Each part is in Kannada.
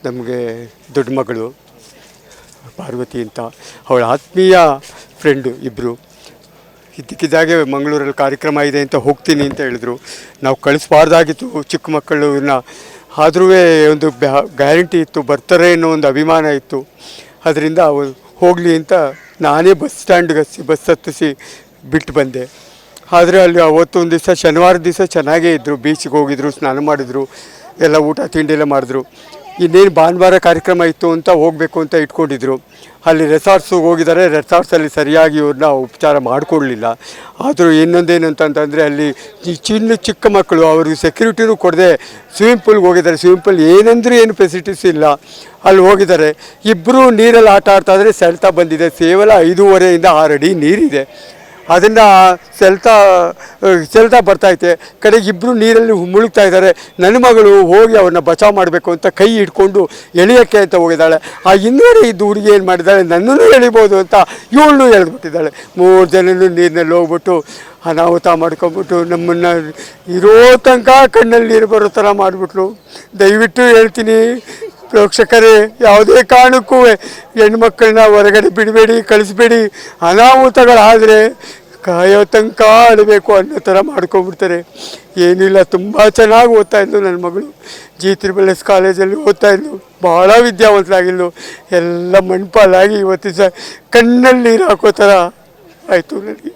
ನಮಗೆ ದೊಡ್ಡ ಮಗಳು ಪಾರ್ವತಿ ಅಂತ, ಅವಳ ಆತ್ಮೀಯ ಫ್ರೆಂಡು ಇಬ್ಬರು. ಇದ್ದಕ್ಕಿದ್ದಾಗೆ ಮಂಗಳೂರಲ್ಲಿ ಕಾರ್ಯಕ್ರಮ ಇದೆ ಅಂತ ಹೋಗ್ತೀನಿ ಅಂತ ಹೇಳಿದ್ರು. ನಾವು ಕಳಿಸ್ಬಾರ್ದಾಗಿತ್ತು ಚಿಕ್ಕ ಮಕ್ಕಳನ್ನ, ಆದರೂ ಒಂದು ಗ್ಯಾರಂಟಿ ಇತ್ತು, ಬರ್ತಾರೆ ಅನ್ನೋ ಒಂದು ಅಭಿಮಾನ ಇತ್ತು. ಅದರಿಂದ ಹೋಗಲಿ ಅಂತ ನಾನೇ ಬಸ್ ಹತ್ತಿಸಿ ಬಿಟ್ಟು ಬಂದೆ. ಆದರೆ ಅಲ್ಲಿ ಅವತ್ತೊಂದು ದಿವಸ ಶನಿವಾರ ದಿವಸ ಚೆನ್ನಾಗೇ ಇದ್ದರು. ಬೀಚಿಗೆ ಹೋಗಿದ್ರು, ಸ್ನಾನ ಮಾಡಿದ್ರು, ಎಲ್ಲ ಊಟ ತಿಂಡಿ ಎಲ್ಲ ಮಾಡಿದ್ರು. ಇನ್ನೇನು ಭಾನುವಾರ ಕಾರ್ಯಕ್ರಮ ಇತ್ತು ಅಂತ ಹೋಗಬೇಕು ಅಂತ ಇಟ್ಕೊಂಡಿದ್ರು. ಅಲ್ಲಿ ರೆಸಾರ್ಟ್ಸಿಗೆ ಹೋಗಿದ್ದಾರೆ. ರೆಸಾರ್ಟ್ಸಲ್ಲಿ ಸರಿಯಾಗಿ ಇವ್ರನ್ನ ಉಪಚಾರ ಮಾಡಿಕೊಡ್ಲಿಲ್ಲ. ಆದರೂ ಇನ್ನೊಂದೇನು ಅಂತಂತಂದರೆ ಅಲ್ಲಿ ಚಿಕ್ಕ ಮಕ್ಕಳು ಅವ್ರಿಗೆ ಸೆಕ್ಯೂರಿಟಿನೂ ಕೊಡದೆ ಸ್ವಿಮ್ಮಿಂಗ್ ಪೂಲ್ಗೆ ಹೋಗಿದ್ದಾರೆ. ಸ್ವಿಮ್ಮಿಂಗ್ ಪೂಲ್ ಏನಂದ್ರೆ ಏನು ಫೆಸಿಲಿಟೀಸ್ ಇಲ್ಲ. ಅಲ್ಲಿ ಹೋಗಿದ್ದಾರೆ. ಇಬ್ಬರು ನೀರಲ್ಲಿ ಆಟ ಆಡ್ತಾಯಿದ್ರೆ ಸೆಳ್ತಾ ಬಂದಿದೆ. ಕೇವಲ 5.5 6 ಅಡಿ ನೀರಿದೆ. ಅದನ್ನು ಸೆಳ್ತಾ ಬರ್ತೈತೆ. ಕಡೆಗೆ ಇಬ್ಬರು ನೀರಲ್ಲಿ ಮುಳುಗ್ತಾ ಇದ್ದಾರೆ. ನನ್ನ ಮಗಳು ಹೋಗಿ ಅವ್ರನ್ನ ಬಚಾವ್ ಮಾಡಬೇಕು ಅಂತ ಕೈ ಹಿಡ್ಕೊಂಡು ಎಳೆಯೋಕ್ಕೆ ಅಂತ ಹೋಗಿದ್ದಾಳೆ. ಆ ಹಿಂದುಗಡೆ ಇದ್ದು ಹುಡುಗಿ ಏನು ಮಾಡಿದ್ದಾಳೆ, ನನ್ನನ್ನು ಎಳಿಬೋದು ಅಂತ ಇವಳನ್ನೂ ಎಳೆದ್ಬಿಟ್ಟಿದ್ದಾಳೆ. 3 ಜನನು ನೀರಿನಲ್ಲಿ ಹೋಗ್ಬಿಟ್ಟು ಅನಾಹುತ ಮಾಡ್ಕೊಂಬಿಟ್ಟು ನಮ್ಮನ್ನು ಇರೋ ತನಕ ಕಣ್ಣಲ್ಲಿ ನೀರು ಬರೋ ಥರ ಮಾಡಿಬಿಟ್ರು. ದಯವಿಟ್ಟು ಹೇಳ್ತೀನಿ ಪ್ರೇಕ್ಷಕರೇ, ಯಾವುದೇ ಕಾರಣಕ್ಕೂ ಹೆಣ್ಮಕ್ಳನ್ನ ಹೊರಗಡೆ ಬಿಡಬೇಡಿ, ಕಳಿಸ್ಬೇಡಿ. ಅನಾಹುತಗಳಾದರೆ ಕಾಯೋ ತನಕ ಆಡಬೇಕು ಅನ್ನೋ ಥರ ಮಾಡ್ಕೊಂಬಿಡ್ತಾರೆ. ಏನಿಲ್ಲ, ತುಂಬ ಚೆನ್ನಾಗಿ ಓದ್ತಾಯಿದ್ಲು ನನ್ನ ಮಗಳು. GS ಕಾಲೇಜಲ್ಲಿ ಓದ್ತಾಯಿದ್ಲು. ಭಾಳ ವಿದ್ಯಾವಂತರಾಗಿದ್ಲು. ಎಲ್ಲ ಮಣ್ಪಾಲಾಗಿ ಇವತ್ತು ಸಹ ಕಣ್ಣಲ್ಲಿ ನೀರು ಹಾಕೋ ಥರ ಆಯಿತು ನನಗೆ.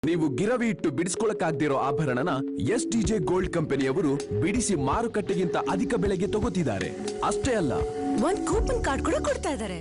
ನೀವು ಗಿರವಿ ಇಟ್ಟು ಬಿಡಿಸ್ಕೊಳಕ್ಕಾಗ್ದಿರೋ ಆಭರಣನ SDJ ಗೋಲ್ಡ್ ಕಂಪನಿಯವರು ಬಿಡಿಸಿ ಮಾರುಕಟ್ಟೆಗಿಂತ ಅಧಿಕ ಬೆಲೆಗೆ ತಗೋತಿದ್ದಾರೆ. ಅಷ್ಟೇ ಅಲ್ಲ, ಒಂದು ಕೂಪನ್ ಕಾರ್ಡ್ ಕೂಡ ಕೊಡ್ತಾ ಇದ್ದಾರೆ.